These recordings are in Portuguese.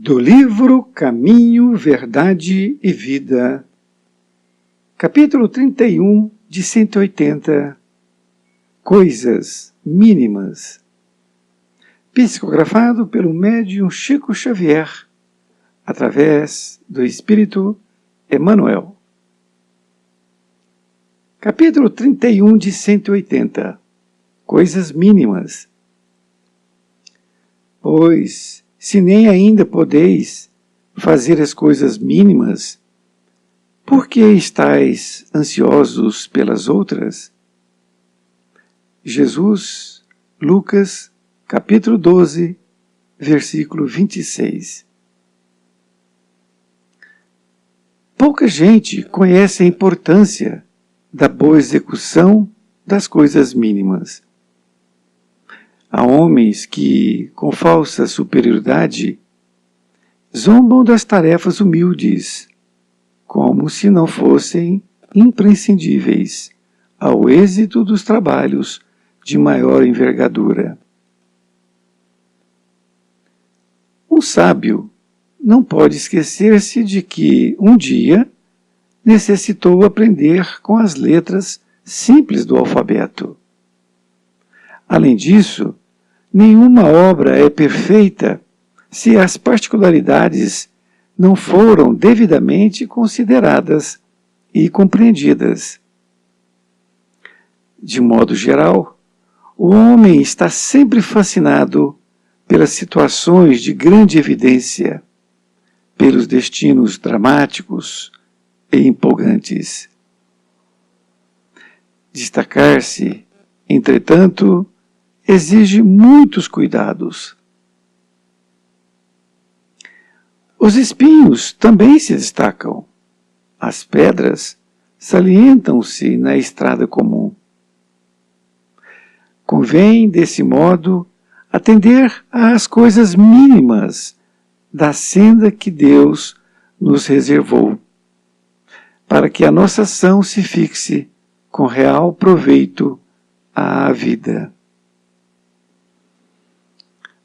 Do livro Caminho, Verdade e Vida, capítulo 31 de 180, Coisas Mínimas, psicografado pelo médium Chico Xavier, através do Espírito Emmanuel. Capítulo 31 de 180, Coisas Mínimas. Pois, se nem ainda podeis fazer as coisas mínimas, por que estáis ansiosos pelas outras? Jesus, Lucas, capítulo 12, versículo 26. Pouca gente conhece a importância da boa execução das coisas mínimas. Há homens que, com falsa superioridade, zombam das tarefas humildes, como se não fossem imprescindíveis ao êxito dos trabalhos de maior envergadura. Um sábio não pode esquecer-se de que, um dia, necessitou aprender com as letras simples do alfabeto. Além disso, nenhuma obra é perfeita se as particularidades não foram devidamente consideradas e compreendidas. De modo geral, o homem está sempre fascinado pelas situações de grande evidência, pelos destinos dramáticos e empolgantes. Destacar-se, entretanto, exige muitos cuidados. Os espinhos também se destacam. As pedras salientam-se na estrada comum. Convém, desse modo, atender às coisas mínimas da senda que Deus nos reservou, para que a nossa ação se fixe com real proveito à vida.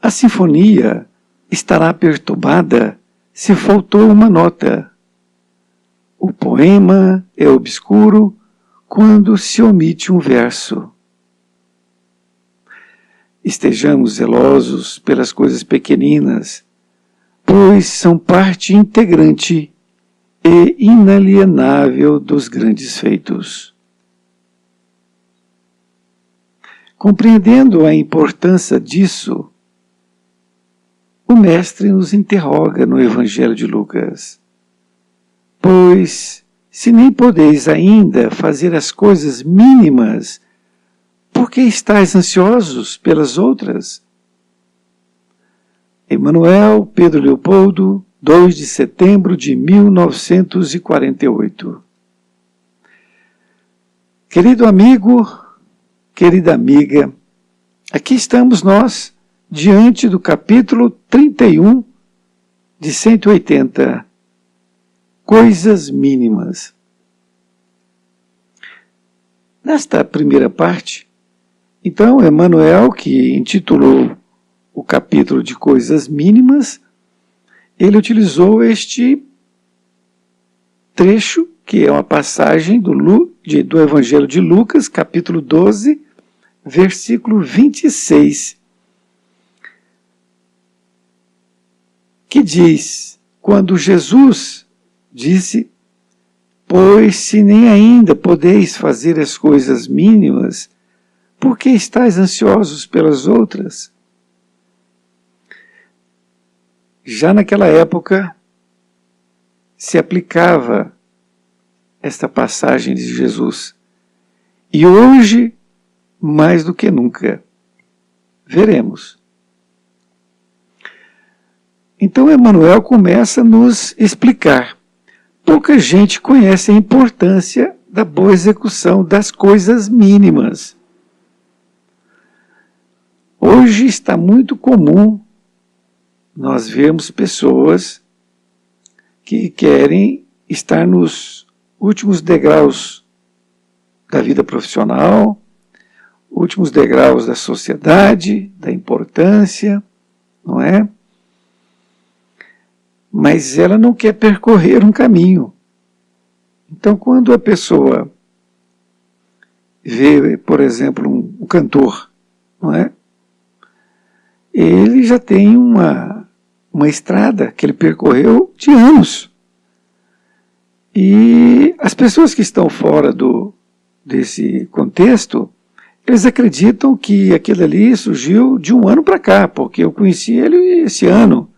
A sinfonia estará perturbada se faltou uma nota. O poema é obscuro quando se omite um verso. Estejamos zelosos pelas coisas pequeninas, pois são parte integrante e inalienável dos grandes feitos. Compreendendo a importância disso, o Mestre nos interroga no Evangelho de Lucas. Pois, se nem podeis ainda fazer as coisas mínimas, por que estáis ansiosos pelas outras? Emmanuel, Pedro Leopoldo, 2 de setembro de 1948. Querido amigo, querida amiga, aqui estamos nós, diante do capítulo 31 de 180, Coisas Mínimas. Nesta primeira parte, então, Emmanuel, que intitulou o capítulo de Coisas Mínimas, ele utilizou este trecho, que é uma passagem do Evangelho de Lucas, capítulo 12, versículo 26, que diz, quando Jesus disse, pois se nem ainda podeis fazer as coisas mínimas, por que estáis ansiosos pelas outras? Já naquela época, se aplicava esta passagem de Jesus. E hoje, mais do que nunca, veremos. Então, Emmanuel começa a nos explicar. Pouca gente conhece a importância da boa execução das coisas mínimas. Hoje está muito comum nós vermos pessoas que querem estar nos últimos degraus da vida profissional, últimos degraus da sociedade, da importância, não é? mas ela não quer percorrer um caminho. Então, quando a pessoa vê, por exemplo, um cantor, não é? Ele já tem uma estrada que ele percorreu de anos. E as pessoas que estão fora desse contexto, eles acreditam que aquilo ali surgiu de um ano para cá, porque eu conheci ele esse ano,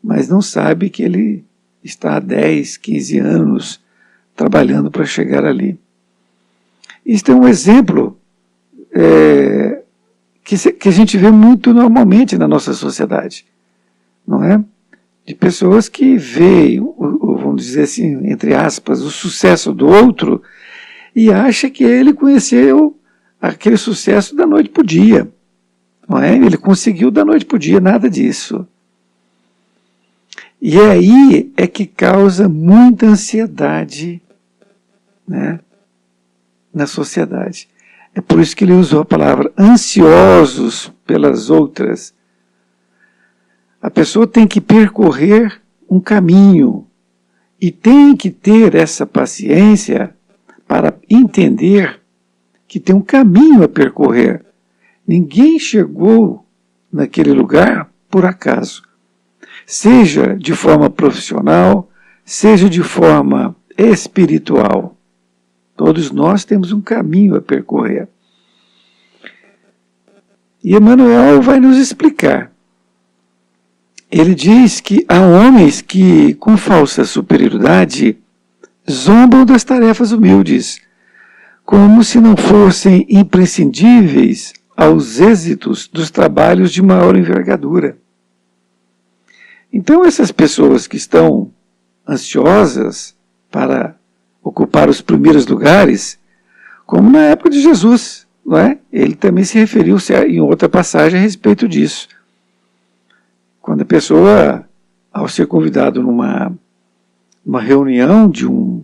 mas não sabe que ele está há 10, 15 anos trabalhando para chegar ali. Isso é um exemplo que a gente vê muito normalmente na nossa sociedade, não é? De pessoas que veem, vamos dizer assim, entre aspas, o sucesso do outro e acha que ele conheceu aquele sucesso da noite para o dia, não é? Ele conseguiu da noite para o dia, nada disso. E aí é que causa muita ansiedade, né, na sociedade. É por isso que ele usou a palavra ansiosos pelas outras. A pessoa tem que percorrer um caminho e tem que ter essa paciência para entender que tem um caminho a percorrer. Ninguém chegou naquele lugar por acaso. Seja de forma profissional, seja de forma espiritual. Todos nós temos um caminho a percorrer. E Emmanuel vai nos explicar. Ele diz que há homens que, com falsa superioridade, zombam das tarefas humildes, como se não fossem imprescindíveis aos êxitos dos trabalhos de maior envergadura. Então, essas pessoas que estão ansiosas para ocupar os primeiros lugares, como na época de Jesus, não é? Ele também se referiu em outra passagem a respeito disso. Quando a pessoa, ao ser convidado numa reunião de um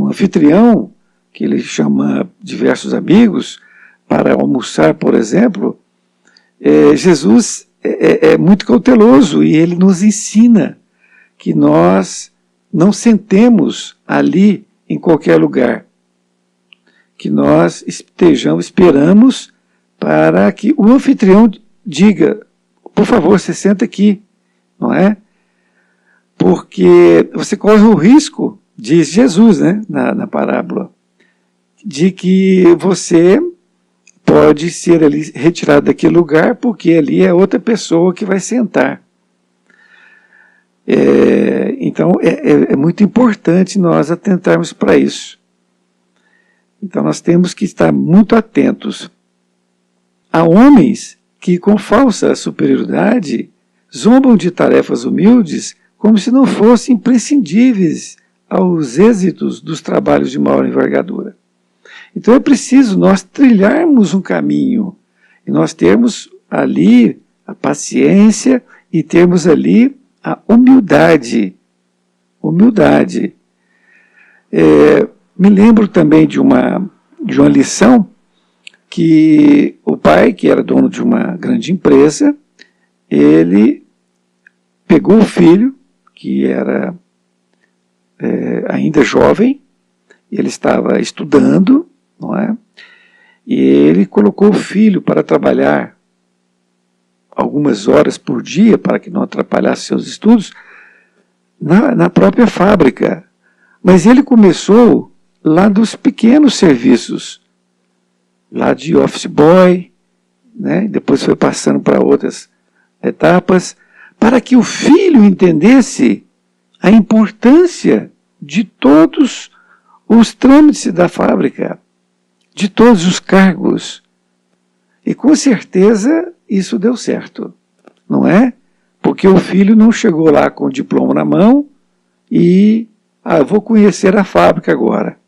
anfitrião, que ele chama diversos amigos, para almoçar, por exemplo, Jesus é muito cauteloso e ele nos ensina que nós não sentemos ali em qualquer lugar, que nós esperamos para que o anfitrião diga: por favor, você senta aqui, não é? Porque você corre o risco, diz Jesus, né, na parábola, de que você pode ser ali retirado daquele lugar, porque ali é outra pessoa que vai sentar. Então, é muito importante nós atentarmos para isso. Então, nós temos que estar muito atentos. Há homens que, com falsa superioridade, zombam de tarefas humildes como se não fossem imprescindíveis aos êxitos dos trabalhos de maior envergadura. Então é preciso nós trilharmos um caminho, e nós termos ali a paciência e termos ali a humildade. Humildade. Me lembro também de uma lição que o pai, que era dono de uma grande empresa, ele pegou o filho, que era ainda jovem, ele estava estudando, não é? E ele colocou o filho para trabalhar algumas horas por dia, para que não atrapalhasse seus estudos, na própria fábrica. Mas ele começou lá dos pequenos serviços, lá de office boy, né? Depois foi passando para outras etapas, para que o filho entendesse a importância de todos os trâmites da fábrica, de todos os cargos. E com certeza isso deu certo, não é? Porque o filho não chegou lá com o diploma na mão e, eu vou conhecer a fábrica agora.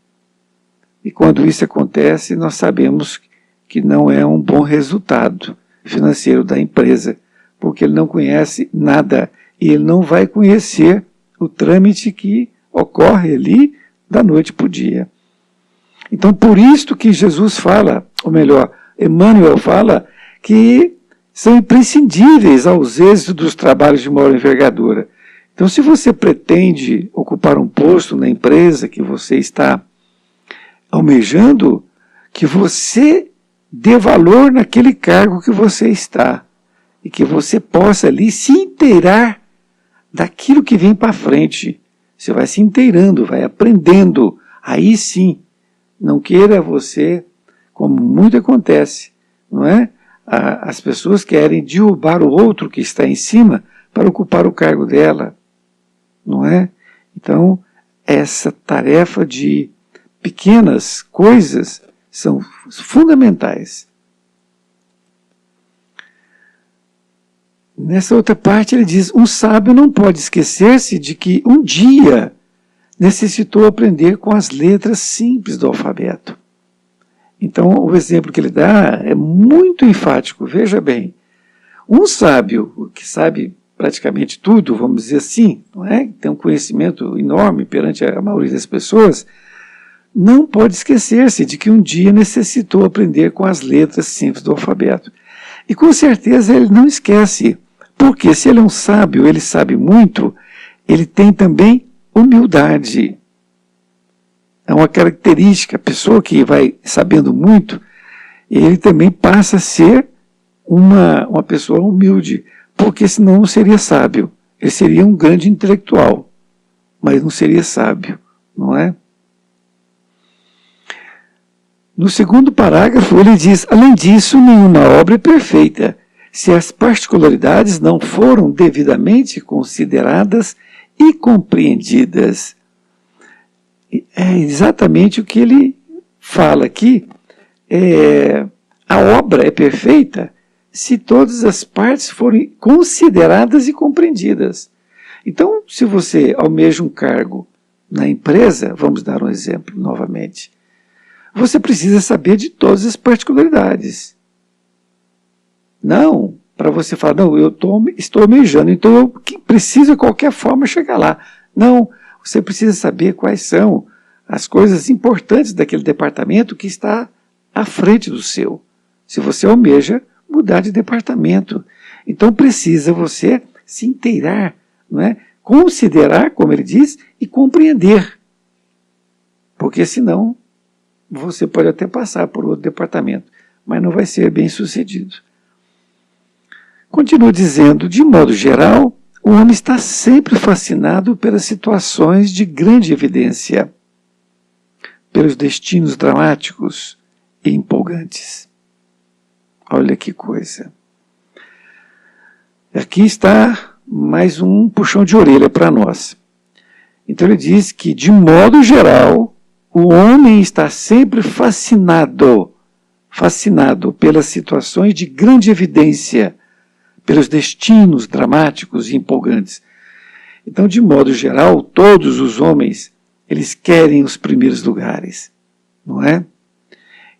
E quando isso acontece, nós sabemos que não é um bom resultado financeiro da empresa, porque ele não conhece nada e ele não vai conhecer o trâmite que ocorre ali da noite para o dia. Então, por isto que Jesus fala, ou melhor, Emmanuel fala, que são imprescindíveis aos êxitos dos trabalhos de maior envergadura. Então, se você pretende ocupar um posto na empresa que você está almejando, que você dê valor naquele cargo que você está e que você possa ali se inteirar daquilo que vem para frente. Você vai se inteirando, vai aprendendo. Aí sim, não queira você, como muito acontece, não é? As pessoas querem derrubar o outro que está em cima para ocupar o cargo dela, não é? Então, essa tarefa de pequenas coisas são fundamentais. Nessa outra parte ele diz, um sábio não pode esquecer-se de que um dia necessitou aprender com as letras simples do alfabeto. Então o exemplo que ele dá é muito enfático, veja bem. Um sábio que sabe praticamente tudo, vamos dizer assim, não é? Tem um conhecimento enorme perante a maioria das pessoas, não pode esquecer-se de que um dia necessitou aprender com as letras simples do alfabeto. E com certeza ele não esquece, porque se ele é um sábio, ele sabe muito, ele tem também humildade. É uma característica, a pessoa que vai sabendo muito, ele também passa a ser uma pessoa humilde, porque senão não seria sábio. Ele seria um grande intelectual, mas não seria sábio, não é? No segundo parágrafo ele diz, além disso, nenhuma obra é perfeita, se as particularidades não foram devidamente consideradas e compreendidas. É exatamente o que ele fala aqui. A obra é perfeita se todas as partes forem consideradas e compreendidas. Então, se você almeja um cargo na empresa, vamos dar um exemplo novamente, você precisa saber de todas as particularidades. Não, para você falar, não, eu estou almejando, então eu preciso de qualquer forma chegar lá. Não, você precisa saber quais são as coisas importantes daquele departamento que está à frente do seu. Se você almeja mudar de departamento. Então precisa você se inteirar, não é? Considerar, como ele diz, e compreender. Porque senão você pode até passar por outro departamento, mas não vai ser bem sucedido. Continua dizendo, de modo geral, o homem está sempre fascinado pelas situações de grande evidência, pelos destinos dramáticos e empolgantes. Olha que coisa. Aqui está mais um puxão de orelha para nós. Então ele diz que, de modo geral, o homem está sempre fascinado pelas situações de grande evidência, pelos destinos dramáticos e empolgantes. Então, de modo geral, todos os homens, eles querem os primeiros lugares, não é?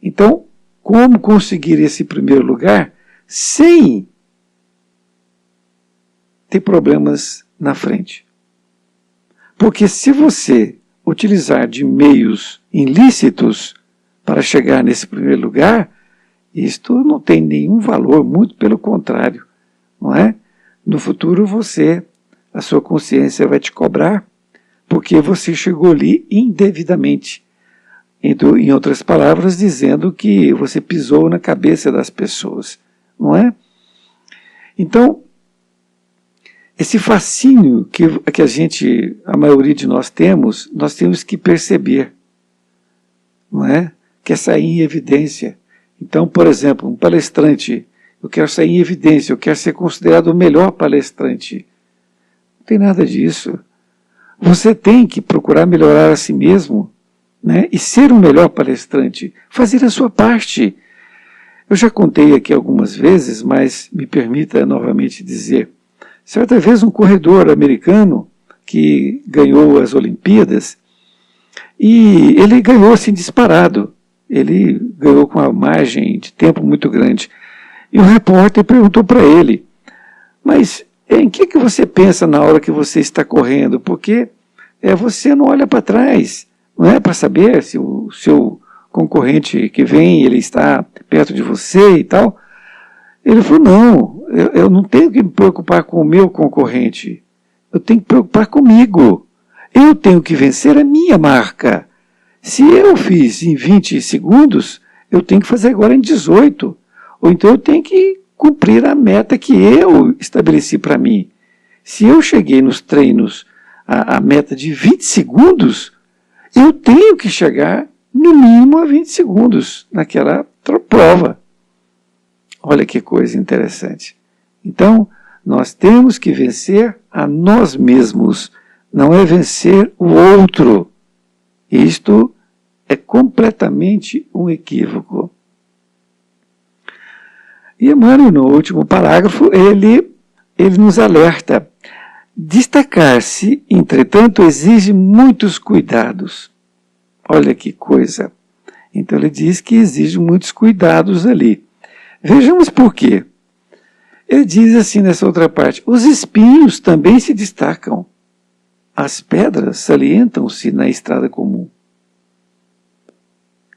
Então, como conseguir esse primeiro lugar sem ter problemas na frente? Porque se você utilizar de meios ilícitos para chegar nesse primeiro lugar, isto não tem nenhum valor, muito pelo contrário, não é? No futuro a sua consciência vai te cobrar, porque você chegou ali indevidamente. Em outras palavras, dizendo que você pisou na cabeça das pessoas, não é? Então, esse fascínio que a maioria de nós temos que perceber, não é? Quer sair em evidência. Então, por exemplo, um palestrante, eu quero sair em evidência, eu quero ser considerado o melhor palestrante. Não tem nada disso. Você tem que procurar melhorar a si mesmo, né? E ser um melhor palestrante, fazer a sua parte. Eu já contei aqui algumas vezes, mas me permita novamente dizer. Certa vez um corredor americano que ganhou as Olimpíadas, e ele ganhou assim disparado. Ele ganhou com uma margem de tempo muito grande. E o repórter perguntou para ele, mas em que você pensa na hora que você está correndo? Porque você não olha para trás, não é para saber se o seu concorrente que vem, ele está perto de você e tal. Ele falou, não, eu não tenho que me preocupar com o meu concorrente. Eu tenho que preocupar comigo. Eu tenho que vencer a minha marca. Se eu fiz em 20 segundos, eu tenho que fazer agora em 18. Ou então eu tenho que cumprir a meta que eu estabeleci para mim. Se eu cheguei nos treinos a meta de 20 segundos, eu tenho que chegar no mínimo a 20 segundos naquela prova. Olha que coisa interessante. Então, nós temos que vencer a nós mesmos, não é vencer o outro. Isto é completamente um equívoco. E Emmanuel, no último parágrafo, ele nos alerta. Destacar-se, entretanto, exige muitos cuidados. Olha que coisa. Então ele diz que exige muitos cuidados ali. Vejamos por quê. Ele diz assim nessa outra parte, os espinhos também se destacam. As pedras salientam-se na estrada comum.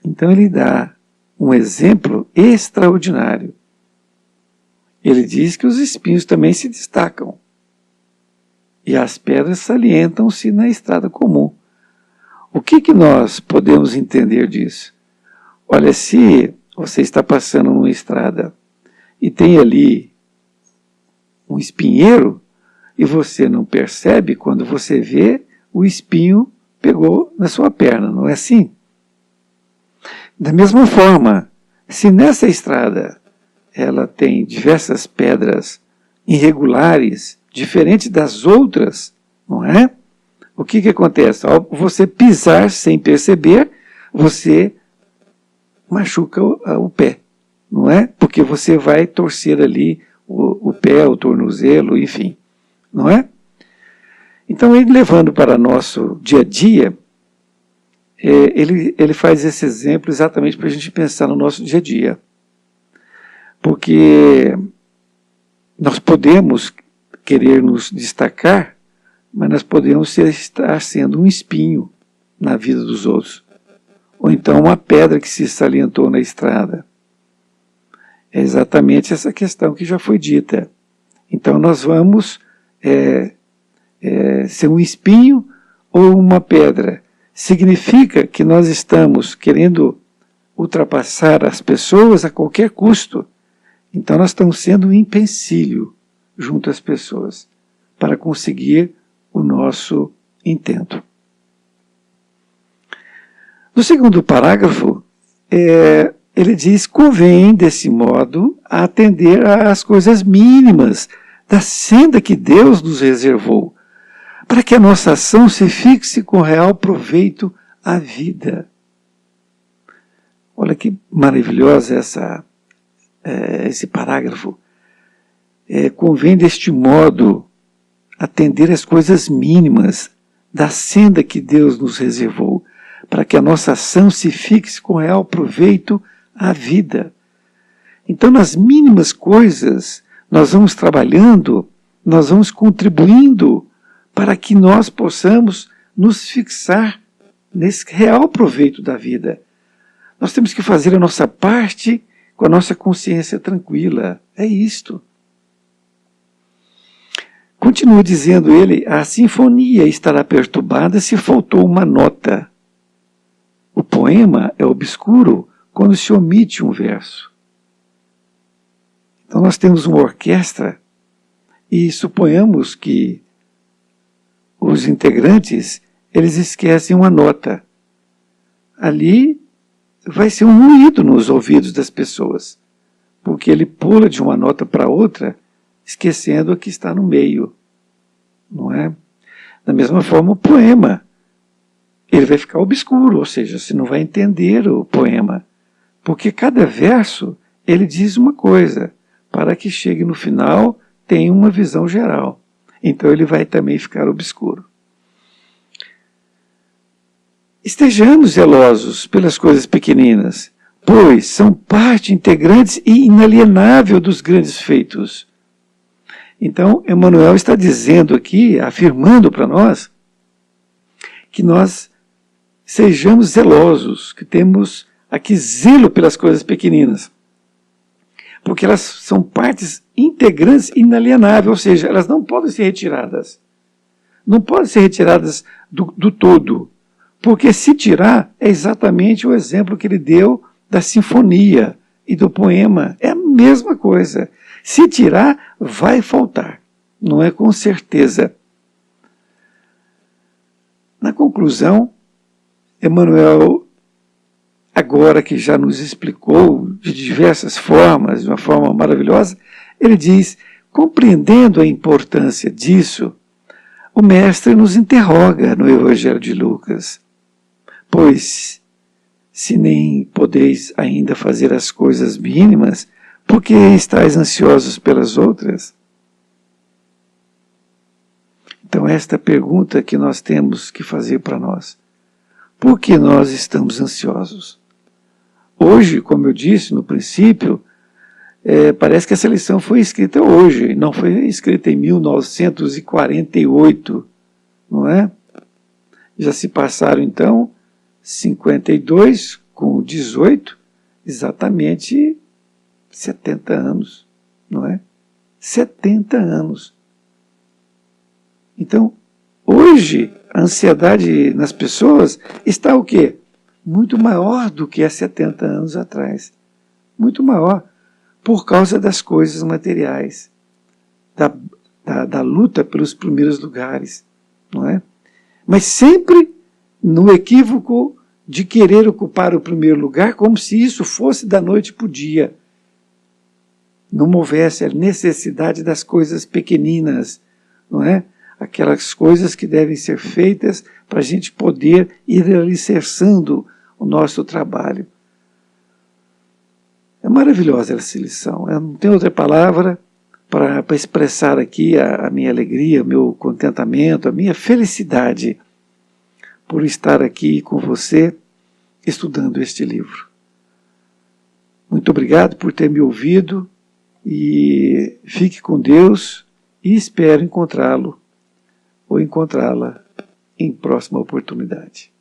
Então ele dá um exemplo extraordinário. Ele diz que os espinhos também se destacam. E as pedras salientam-se na estrada comum. O que nós podemos entender disso? Olha, se você está passando numa estrada e tem ali um espinheiro e você não percebe, quando você vê, o espinho pegou na sua perna, não é assim? Da mesma forma, se nessa estrada ela tem diversas pedras irregulares, diferentes das outras, não é? O que acontece? Ao você pisar sem perceber, você machuca o pé, não é? Porque você vai torcer ali o pé, o tornozelo, enfim, não é? Então, ele levando para nosso dia a dia, ele faz esse exemplo exatamente para a gente pensar no nosso dia a dia. Porque nós podemos querer nos destacar, mas nós podemos estar sendo um espinho na vida dos outros. Ou então uma pedra que se salientou na estrada. É exatamente essa questão que já foi dita. Então nós vamos ser um espinho ou uma pedra. Significa que nós estamos querendo ultrapassar as pessoas a qualquer custo. Então nós estamos sendo um empecilho junto às pessoas para conseguir o nosso intento. No segundo parágrafo, ele diz: convém, desse modo, atender às coisas mínimas da senda que Deus nos reservou, para que a nossa ação se fixe com real proveito à vida. Olha que maravilhosa esse parágrafo. Convém, deste modo, atender às coisas mínimas da senda que Deus nos reservou, para que a nossa ação se fixe com real proveito à vida. Então, nas mínimas coisas, nós vamos trabalhando, nós vamos contribuindo para que nós possamos nos fixar nesse real proveito da vida. Nós temos que fazer a nossa parte com a nossa consciência tranquila. É isto. Continua dizendo ele, a sinfonia estará perturbada se faltou uma nota. O poema é obscuro quando se omite um verso. Então nós temos uma orquestra e suponhamos que os integrantes, eles esquecem uma nota. Ali vai ser um ruído nos ouvidos das pessoas, porque ele pula de uma nota para outra, esquecendo a que está no meio, não é? Da mesma forma, o poema, ele vai ficar obscuro, ou seja, você não vai entender o poema, porque cada verso, ele diz uma coisa, para que chegue no final, tenha uma visão geral. Então ele vai também ficar obscuro. Estejamos zelosos pelas coisas pequeninas, pois são parte integrante e inalienável dos grandes feitos. Então, Emmanuel está dizendo aqui, afirmando para nós, que nós sejamos zelosos, que temos aqui zelo pelas coisas pequeninas. Porque elas são partes integrantes e inalienáveis, ou seja, elas não podem ser retiradas. não podem ser retiradas do todo, porque se tirar é exatamente o exemplo que ele deu da sinfonia e do poema, é a mesma coisa. Se tirar, vai faltar, não é com certeza. Na conclusão, Emmanuel, agora que já nos explicou de diversas formas, de uma forma maravilhosa, ele diz, compreendendo a importância disso, o Mestre nos interroga no Evangelho de Lucas, pois, se nem podeis ainda fazer as coisas mínimas, por que estáis ansiosos pelas outras? Então, esta pergunta que nós temos que fazer para nós. Por que nós estamos ansiosos? Hoje, como eu disse no princípio, parece que essa lição foi escrita hoje, não foi escrita em 1948, não é? Já se passaram, então, 52 com 18, exatamente 70 anos, não é? 70 anos. Então, hoje, a ansiedade nas pessoas está o quê? Muito maior do que há 70 anos atrás. Muito maior, por causa das coisas materiais, da luta pelos primeiros lugares, não é? Mas sempre no equívoco de querer ocupar o primeiro lugar como se isso fosse da noite para o dia. Não houvesse a necessidade das coisas pequeninas, não é? Aquelas coisas que devem ser feitas para a gente poder ir alicerçando o nosso trabalho. É maravilhosa essa lição. Eu não tenho outra palavra para expressar aqui a minha alegria, o meu contentamento, a minha felicidade por estar aqui com você estudando este livro. Muito obrigado por ter me ouvido e fique com Deus e espero encontrá-lo ou encontrá-la em próxima oportunidade.